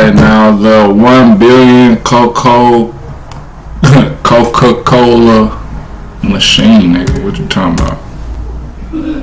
right now. The 1 billion Coca-Cola machine, nigga. What you talking about? We're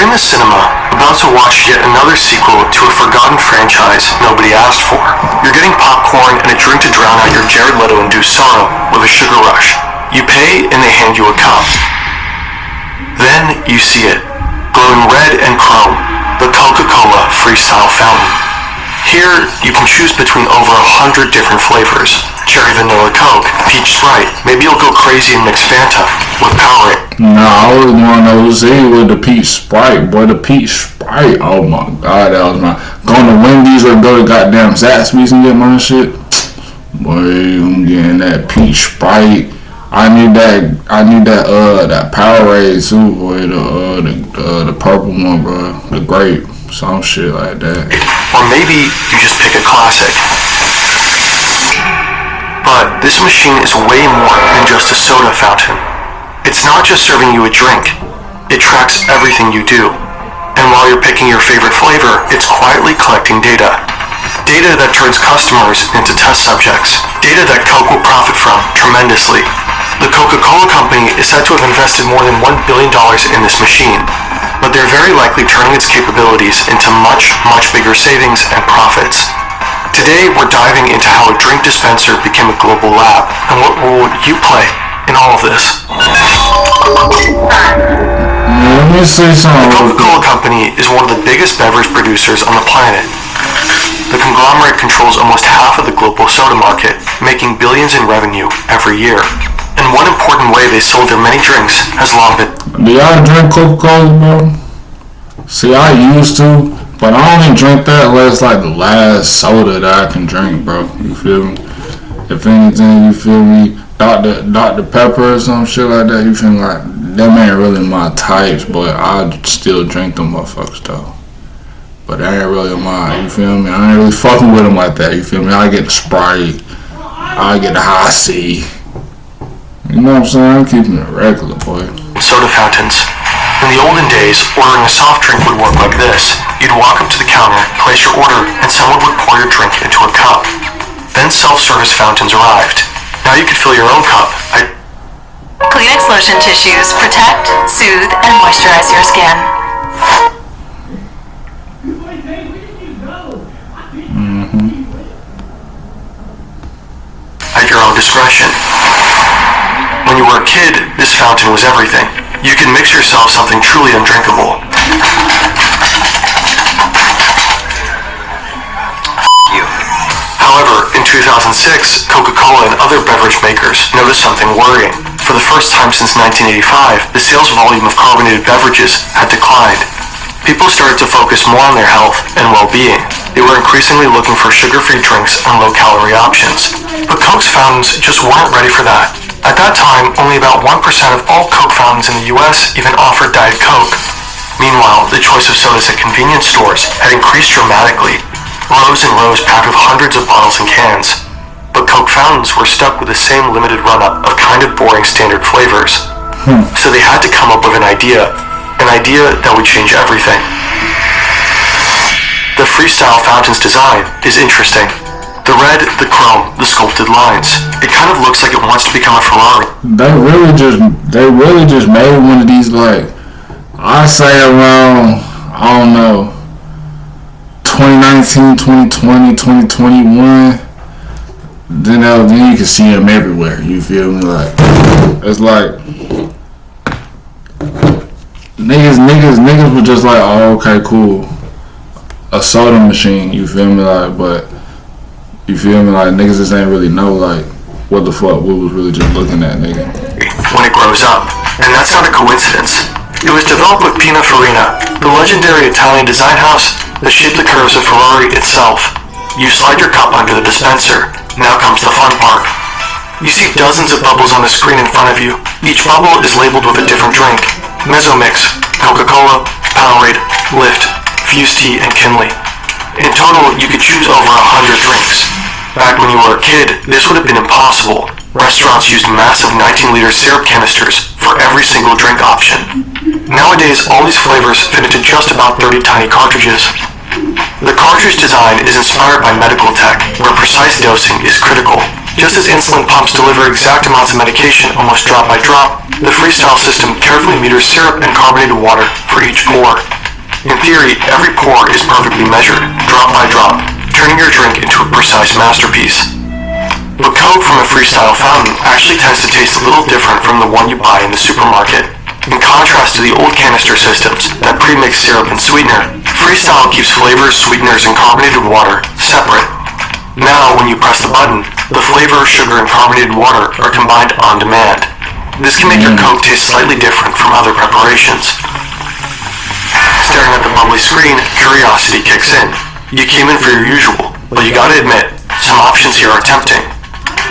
in the cinema, about to watch yet another sequel to a forgotten franchise nobody asked for. You're getting popcorn and a drink to drown out your Jared Leto-induced sorrow with a sugar rush. You pay and they hand you a cup. Then you see it, glowing red and chrome, the Coca-Cola Freestyle Fountain. Here, you can choose between over 100 different flavors. Cherry Vanilla Coke, Peach Sprite, maybe you'll go crazy and mix Fanta with Powerade. Nah, I was one of those with the Peach Sprite, boy. The Peach Sprite, oh my god, that was my... Going to Wendy's or go to goddamn Zaxby's and get my shit. Boy, I'm getting that Peach Sprite. I need that Powerade too, boy. The purple one, bro. The grape, some shit like that. Or maybe you just pick a classic. But this machine is way more than just a soda fountain. It's not just serving you a drink. It tracks everything you do. And while you're picking your favorite flavor, it's quietly collecting data. Data that turns customers into test subjects. Data that Coke will profit from tremendously. The Coca-Cola company is said to have invested more than $1 billion in this machine, but they're very likely turning its capabilities into much, much bigger savings and profits. Today, we're diving into how a drink dispenser became a global lab, and what role would you play in all of this? Let me say something. The Coca-Cola company is one of the biggest beverage producers on the planet. The conglomerate controls almost half of the global soda market, making billions in revenue every year. And one important way they sold their many drinks has long been... Do y'all drink Coca-Cola, bro? See, I used to, but I only drink that unless like the last soda that I can drink, bro. You feel me? If anything, you feel me? Dr. Pepper or some shit like that, you feel me? Like, them ain't really my types, but I still drink them motherfuckers, though. But that ain't really mine, you feel me? I ain't really fucking with them like that, you feel me? I get the Sprite, I get the High C. You know what I'm saying? I'm keeping it regular, boy. Soda fountains. In the olden days, ordering a soft drink would work like this. You'd walk up to the counter, place your order, and someone would pour your drink into a cup. Then self-service fountains arrived. Now you can fill your own cup. Kleenex lotion tissues protect, soothe, and moisturize your skin. At your own discretion. When you were a kid, this fountain was everything. You could mix yourself something truly undrinkable. However, in 2006, Coca-Cola and other beverage makers noticed something worrying. For the first time since 1985, the sales volume of carbonated beverages had declined. People started to focus more on their health and well-being. They were increasingly looking for sugar-free drinks and low-calorie options. But Coke's fountains just weren't ready for that. At that time, only about 1% of all Coke fountains in the US even offered Diet Coke. Meanwhile, the choice of sodas at convenience stores had increased dramatically. Rows and rows packed with hundreds of bottles and cans. But Coke fountains were stuck with the same limited run-up of kind of boring standard flavors. So they had to come up with an idea that would change everything. The freestyle fountain's design is interesting. The red, the chrome, the sculpted lines. It kind of looks like it wants to become a Ferrari. They really just made one of these, like, I say around, I don't know, 2019, 2020, 2021. Then you can see them everywhere. You feel me? Like, it's like niggas were just like, oh, okay, cool, a soda machine. You feel me? Like, but you feel me? Like, niggas just ain't really know, like, what the fuck we was really just looking at, nigga. When it grows up, and that's not a coincidence. It was developed with Pininfarina, the legendary Italian design house that shaped the curves of Ferrari itself. You slide your cup under the dispenser. Now comes the fun part. You see dozens of bubbles on the screen in front of you. Each bubble is labeled with a different drink. Mezzomix, Coca-Cola, Powerade, Lift, Fused Tea, and Kinley. In total, you could choose over 100 drinks. Back when you were a kid, this would have been impossible. Restaurants used massive 19-liter syrup canisters for every single drink option. Nowadays, all these flavors fit into just about 30 tiny cartridges. The cartridge design is inspired by medical tech, where precise dosing is critical. Just as insulin pumps deliver exact amounts of medication almost drop by drop, the Freestyle system carefully meters syrup and carbonated water for each pour. In theory, every pour is perfectly measured, drop by drop, turning your drink into a precise masterpiece. But Coke from a Freestyle fountain actually tends to taste a little different from the one you buy in the supermarket. In contrast to the old canister systems that pre-mix syrup and sweetener, Freestyle keeps flavors, sweeteners, and carbonated water separate. Now, when you press the button, the flavor, sugar, and carbonated water are combined on demand. This can make your Coke taste slightly different from other preparations. Staring at the bubbly screen, curiosity kicks in. You came in for your usual, but you gotta admit, some options here are tempting.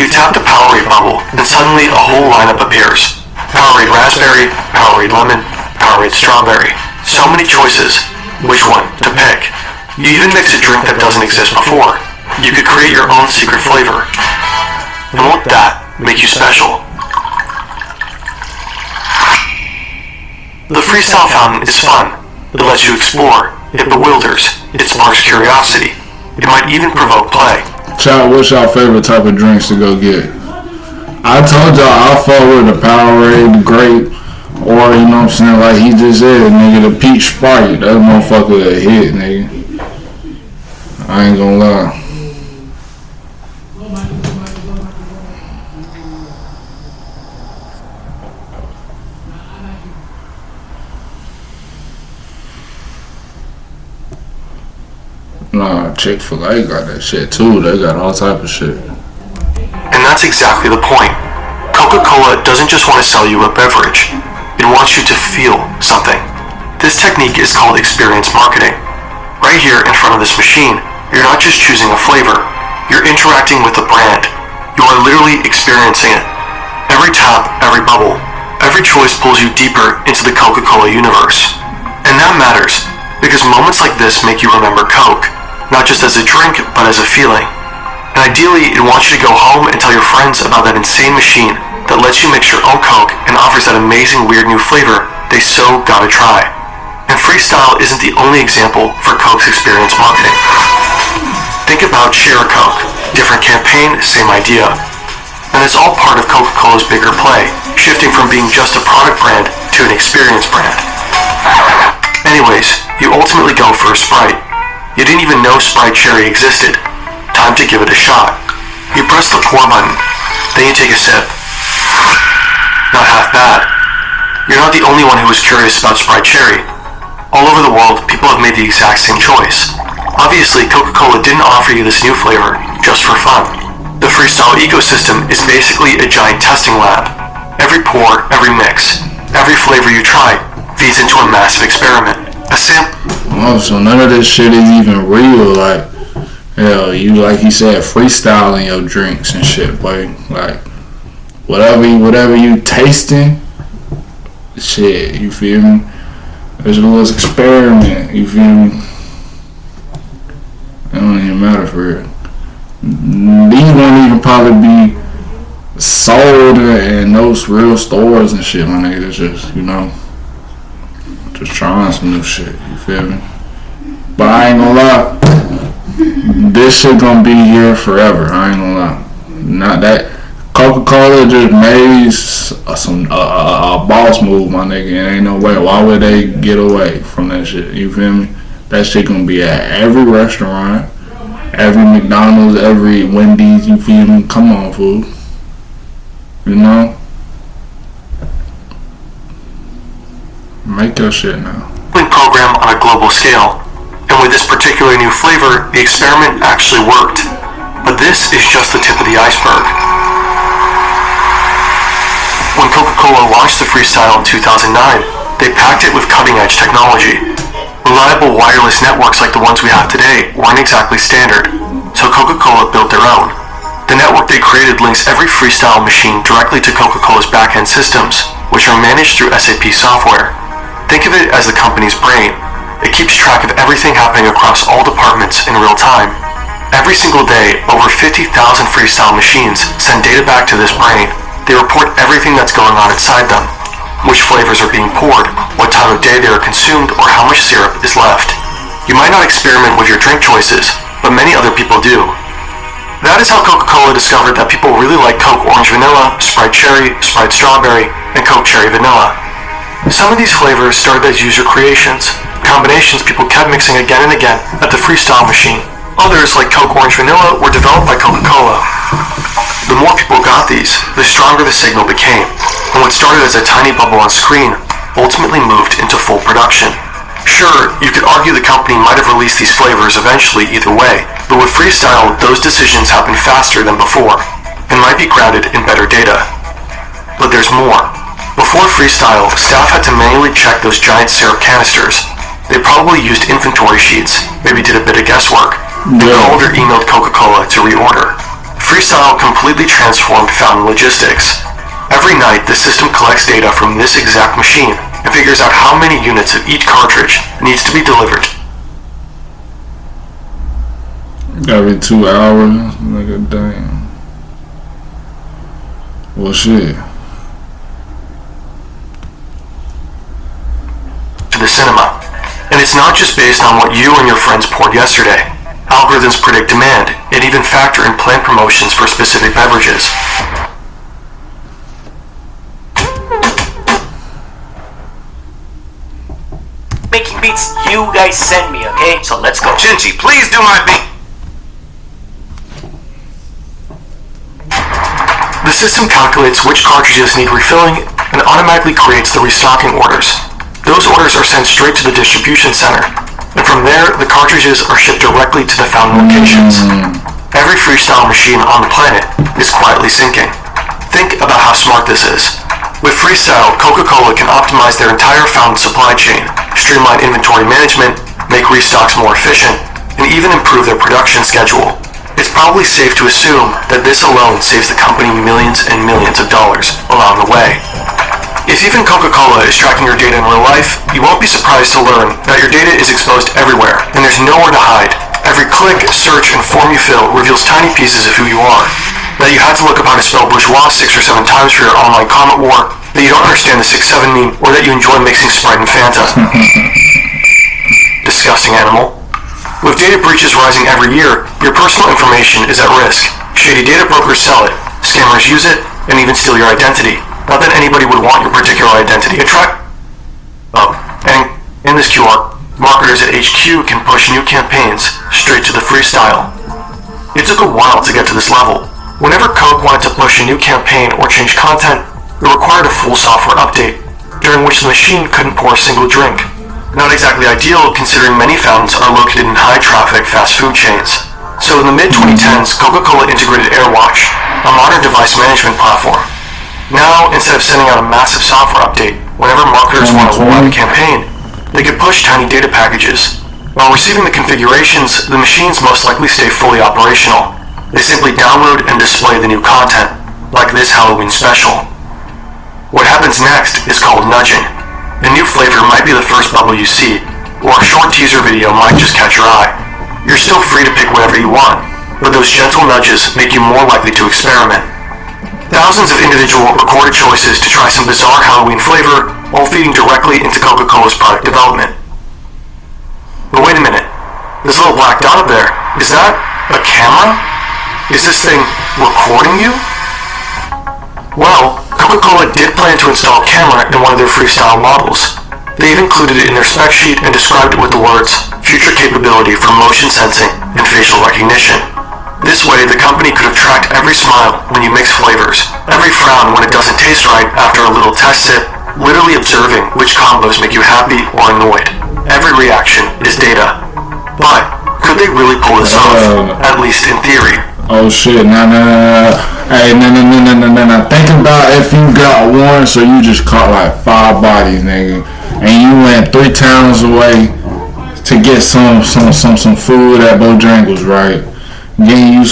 You tap the Powerade bubble, and suddenly a whole lineup appears. Powerade Raspberry, Powerade Lemon, Powerade Strawberry. So many choices. Which one to pick? You even mix a drink that doesn't exist before. You could create your own secret flavor. And won't that make you special? The Freestyle fountain is fun. It lets you explore. It bewilders. It sparks curiosity. It might even provoke play. Chat, what's your favorite type of drinks to go get? I told y'all I fuck with the Powerade, the grape, or you know what I'm saying, like he just said, nigga, the peach Sprite. That motherfucker a hit, nigga. I ain't gonna lie. Nah, Chick-fil-A got that shit too. They got all type of shit. And that's exactly the point. Coca-Cola doesn't just want to sell you a beverage. It wants you to feel something. This technique is called experience marketing. Right here in front of this machine, you're not just choosing a flavor. You're interacting with the brand. You are literally experiencing it. Every tap, every bubble, every choice pulls you deeper into the Coca-Cola universe. And that matters, because moments like this make you remember Coke, not just as a drink, but as a feeling. And ideally, it wants you to go home and tell your friends about that insane machine that lets you mix your own Coke and offers that amazing weird new flavor they so gotta try. And Freestyle isn't the only example for Coke's experience marketing. Think about Share a Coke. Different campaign, same idea. And it's all part of Coca-Cola's bigger play, shifting from being just a product brand to an experience brand. Anyways, you ultimately go for a Sprite. You didn't even know Sprite Cherry existed. Time to give it a shot. You press the pour button, then you take a sip. Not half bad. You're not the only one who is curious about Sprite Cherry. All over the world, people have made the exact same choice. Obviously, Coca-Cola didn't offer you this new flavor just for fun. The Freestyle ecosystem is basically a giant testing lab. Every pour, every mix, every flavor you try feeds into a massive experiment. Oh, so none of this shit is even real. Like, hell, you, like he said, freestyling your drinks and shit, boy. Like, whatever you tasting, shit, you feel me? It's a little experiment, you feel me? It don't even matter for real. These won't even probably be sold in those real stores and shit, my nigga. It's just, you know, just trying some new shit, you feel me? But I ain't gonna lie, this shit gonna be here forever. I ain't gonna lie. Not that Coca-Cola just made a boss move, my nigga. It ain't no way. Why would they get away from that shit? You feel me? That shit gonna be at every restaurant, every McDonald's, every Wendy's. You feel me? Come on, fool. You know? Make your shit now. Program on a global scale. And with this particular new flavor, the experiment actually worked. But this is just the tip of the iceberg. When Coca-Cola launched the Freestyle in 2009, they packed it with cutting-edge technology. Reliable wireless networks like the ones we have today weren't exactly standard, so Coca-Cola built their own. The network they created links every Freestyle machine directly to Coca-Cola's back-end systems, which are managed through SAP software. Think of it as the company's brain. It keeps track of everything happening across all departments in real time. Every single day, over 50,000 Freestyle machines send data back to this brain. They report everything that's going on inside them, which flavors are being poured, what time of day they are consumed, or how much syrup is left. You might not experiment with your drink choices, but many other people do. That is how Coca-Cola discovered that people really like Coke Orange Vanilla, Sprite Cherry, Sprite Strawberry, and Coke Cherry Vanilla. Some of these flavors started as user creations, combinations people kept mixing again and again at the freestyle machine. Others, like Coke Orange Vanilla, were developed by Coca-Cola. The more people got these, the stronger the signal became, and what started as a tiny bubble on screen ultimately moved into full production. Sure, you could argue the company might have released these flavors eventually either way, but with freestyle, those decisions happen faster than before, and might be grounded in better data. But there's more. Before freestyle, staff had to manually check those giant syrup canisters. They probably used inventory sheets, maybe did a bit of guesswork, and called or emailed Coca-Cola to reorder. Freestyle completely transformed fountain logistics. Every night, the system collects data from this exact machine and figures out how many units of each cartridge needs to be delivered. Every 2 hours, nigga, damn. Well, shit. To the cinema. And it's not just based on what you and your friends poured yesterday. Algorithms predict demand and even factor in planned promotions for specific beverages. Making beats you guys send me, okay? So let's go. Shinji, please do my beat. The system calculates which cartridges need refilling and automatically creates the restocking orders. Those orders are sent straight to the distribution center, and from there, the cartridges are shipped directly to the fountain locations. Every freestyle machine on the planet is quietly syncing. Think about how smart this is. With freestyle, Coca-Cola can optimize their entire fountain supply chain, streamline inventory management, make restocks more efficient, and even improve their production schedule. It's probably safe to assume that this alone saves the company millions and millions of dollars along the way. If even Coca-Cola is tracking your data in real life, you won't be surprised to learn that your data is exposed everywhere, and there's nowhere to hide. Every click, search, and form you fill reveals tiny pieces of who you are. That you had to look up how to spell bourgeois 6 or 7 times for your online comment war, that you don't understand the 6-7 meme, or that you enjoy mixing Sprite and Fanta. Disgusting animal. With data breaches rising every year, your personal information is at risk. Shady data brokers sell it, scammers use it, and even steal your identity. Not that anybody would want your particular identity. And in this QR, marketers at HQ can push new campaigns straight to the freestyle. It took a while to get to this level. Whenever Coke wanted to push a new campaign or change content, it required a full software update, during which the machine couldn't pour a single drink. Not exactly ideal, considering many fountains are located in high-traffic fast food chains. So in the mid-2010s, Coca-Cola integrated AirWatch, a modern device management platform. Now, instead of sending out a massive software update, whenever marketers want to roll out a campaign, they could push tiny data packages. While receiving the configurations, the machines most likely stay fully operational. They simply download and display the new content, like this Halloween special. What happens next is called nudging. A new flavor might be the first bubble you see, or a short teaser video might just catch your eye. You're still free to pick whatever you want, but those gentle nudges make you more likely to experiment. Thousands of individual recorded choices to try some bizarre Halloween flavor, all feeding directly into Coca-Cola's product development. But wait a minute, this little black dot up there, is that a camera? Is this thing recording you? Well, Coca-Cola did plan to install a camera in one of their freestyle models. They've included it in their spec sheet and described it with the words, future capability for motion sensing and facial recognition. This way, the company could have tracked every smile when you mix flavors, every frown when it doesn't taste right after a little test sip, literally observing which combos make you happy or annoyed. Every reaction is data. But, could they really pull this off? At least in theory. Oh shit, nah. Hey, nah. Think about if you got one, so you just caught like 5 bodies, nigga. And you went 3 towns away to get some food at Bojangles, right? Getting you a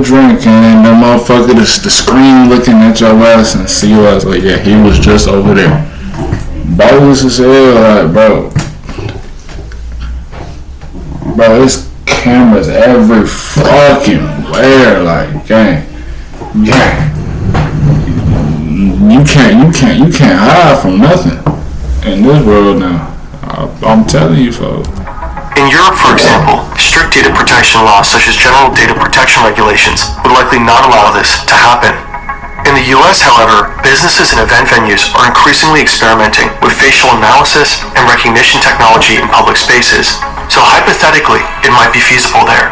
drink, and the motherfucker, the screen looking at your ass and see you as like, yeah, he was just over there. Bogus as hell, like, bro, it's cameras every fucking where, like, gang. You can't hide from nothing in this world now. I'm telling you, folks. In Europe, for example, strict data protection laws such as general data protection regulations would likely not allow this to happen. In the US, however, businesses and event venues are increasingly experimenting with facial analysis and recognition technology in public spaces, so hypothetically, it might be feasible there.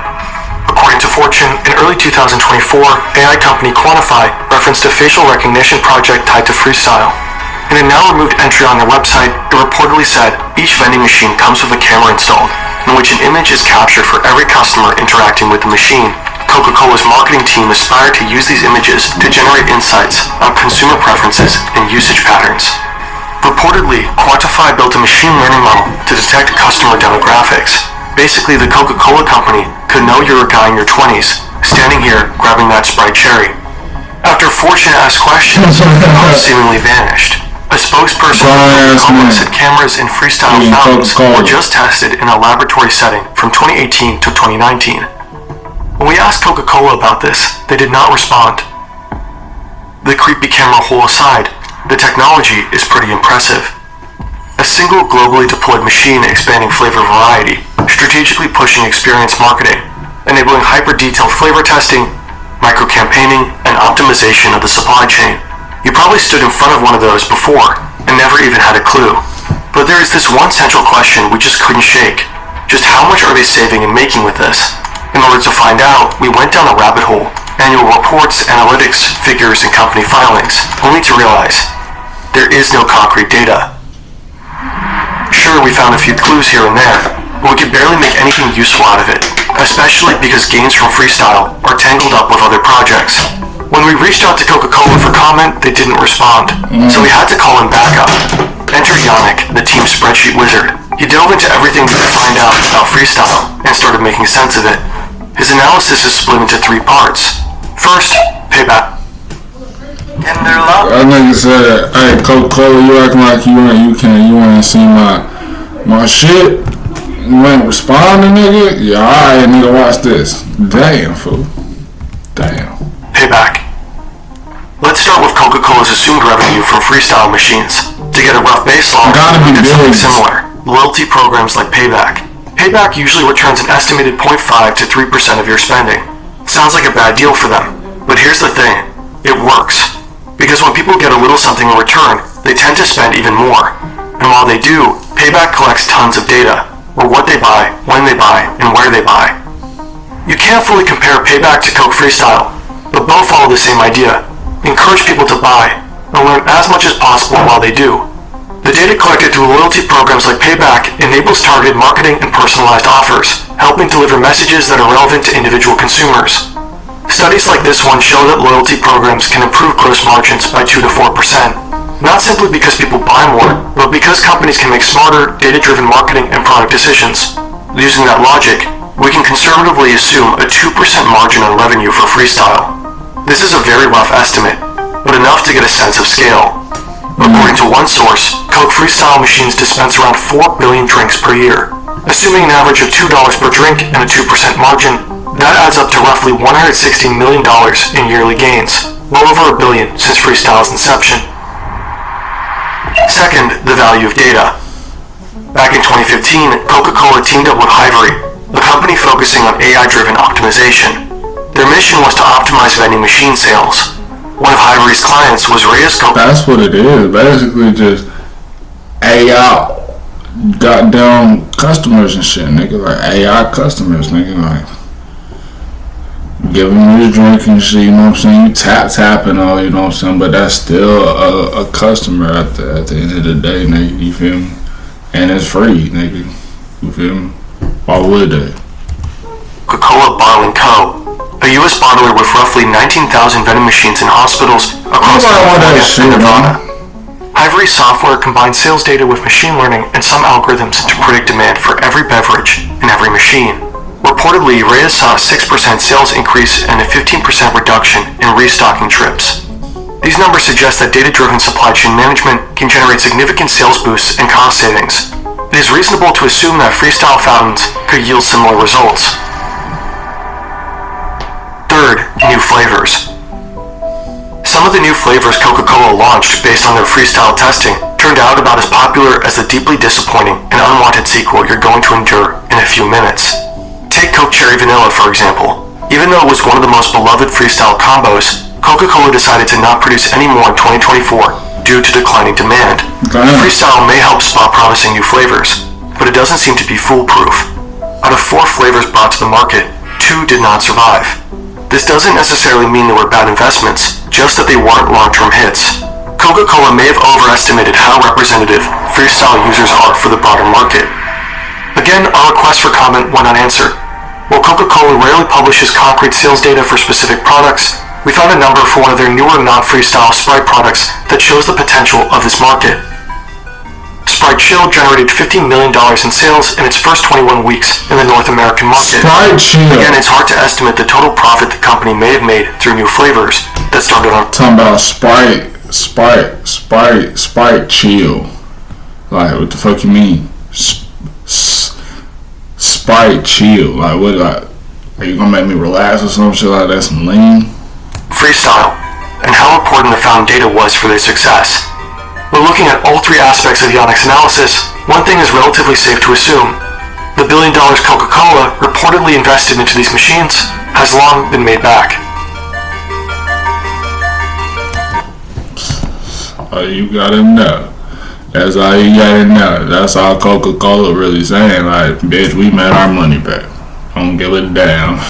According to Fortune, in early 2024, AI company Quantify referenced a facial recognition project tied to freestyle. In a now-removed entry on their website, it reportedly said each vending machine comes with a camera installed, in which an image is captured for every customer interacting with the machine. Coca-Cola's marketing team aspired to use these images to generate insights on consumer preferences and usage patterns. Reportedly, Quantify built a machine learning model to detect customer demographics. Basically, the Coca-Cola company could know you're a guy in your 20s, standing here grabbing that Sprite cherry. After Fortune asked questions, the model seemingly vanished. A spokesperson for Coca-Cola said cameras in freestyle fountains were just tested in a laboratory setting from 2018 to 2019. When we asked Coca-Cola about this, they did not respond. The creepy camera hole aside, the technology is pretty impressive. A single globally deployed machine expanding flavor variety, strategically pushing experience marketing, enabling hyper-detailed flavor testing, micro-campaigning, and optimization of the supply chain. You probably stood in front of one of those before and never even had a clue. But there is this one central question we just couldn't shake. Just how much are they saving and making with this? In order to find out, we went down a rabbit hole, annual reports, analytics, figures, and company filings, only to realize there is no concrete data. Sure, we found a few clues here and there, but we could barely make anything useful out of it, especially because gains from freestyle are tangled up with other projects. When we reached out to Coca-Cola for comment, they didn't respond, so we had to call him back up. Enter Yannick, the team's spreadsheet wizard. He dove into everything to find out about freestyle and started making sense of it. His analysis is split into 3 parts. First, payback. That nigga said, "Hey, Coca-Cola, you acting like you wanna see my shit? You ain't responding, nigga? Yeah, alright, nigga, watch this. Damn, fool. Damn." Payback. Let's start with Coca-Cola's assumed revenue from freestyle machines. To get a rough baseline, we did something similar. Loyalty programs like Payback. Payback usually returns an estimated 0.5 to 3% of your spending. Sounds like a bad deal for them, but here's the thing. It works. Because when people get a little something in return, they tend to spend even more. And while they do, Payback collects tons of data, or what they buy, when they buy, and where they buy. You can't fully compare Payback to Coke Freestyle, but both follow the same idea. Encourage people to buy, and learn as much as possible while they do. The data collected through loyalty programs like Payback enables targeted marketing and personalized offers, helping deliver messages that are relevant to individual consumers. Studies like this one show that loyalty programs can improve gross margins by 2 to 4%, not simply because people buy more, but because companies can make smarter, data-driven marketing and product decisions. Using that logic, we can conservatively assume a 2% margin on revenue for freestyle. This is a very rough estimate, but enough to get a sense of scale. According to one source, Coke Freestyle machines dispense around 4 billion drinks per year. Assuming an average of $2 per drink and a 2% margin, that adds up to roughly $160 million in yearly gains, well over $1 billion since Freestyle's inception. Second, the value of data. Back in 2015, Coca-Cola teamed up with Hivery, a company focusing on AI-driven optimization. Their mission was to optimize vending machine sales. One of Hivery's clients was Reyes Coca. That's what it is. Basically, just AI goddamn customers and shit, nigga. Like AI customers, nigga. Like giving you the drink and shit. You know what I'm saying? You tap and all. You know what I'm saying? But that's still a customer at the end of the day, nigga. You feel me? And it's free, nigga. You feel me? Why would they? Coca-Cola Bottling Co., a U.S. bottler with roughly 19,000 vending machines in hospitals across California and Nevada. Hivery's software combines sales data with machine learning and some algorithms to predict demand for every beverage in every machine. Reportedly, Reyes saw a 6% sales increase and a 15% reduction in restocking trips. These numbers suggest that data-driven supply chain management can generate significant sales boosts and cost savings. It is reasonable to assume that freestyle fountains could yield similar results. Third, new flavors. Some of the new flavors Coca-Cola launched based on their freestyle testing turned out about as popular as the deeply disappointing and unwanted sequel you're going to endure in in a few minutes. Take Coke Cherry Vanilla, for example. Even though it was one of the most beloved freestyle combos, Coca-Cola decided to not produce any more in 2024 due to declining demand. Freestyle may help spot promising new flavors, but it doesn't seem to be foolproof. Out of 4 flavors brought to the market, 2 did not survive. This doesn't necessarily mean they were bad investments, just that they weren't long-term hits. Coca-Cola may have overestimated how representative freestyle users are for the broader market. Again, our request for comment went unanswered. While Coca-Cola rarely publishes concrete sales data for specific products, we found a number for one of their newer non-freestyle Sprite products that shows the potential of this market. Sprite Chill generated $50 million in sales in its first 21 weeks in the North American market. Sprite Chill. Again, it's hard to estimate the total profit the company may have made through new flavors that started on... Talking about Sprite Chill. Like, what the fuck you mean? Sprite Chill. Like, what? Like, are you gonna make me relax or some shit like that? Some lean? Freestyle, and how important the found data was for their success. When looking at all 3 aspects of Yannick's analysis, one thing is relatively safe to assume. The $1 billion Coca-Cola reportedly invested into these machines has long been made back. Oh, you gotta know. That's all you gotta know. That's all Coca-Cola really saying. Like, bitch, we made our money back. Don't give a damn.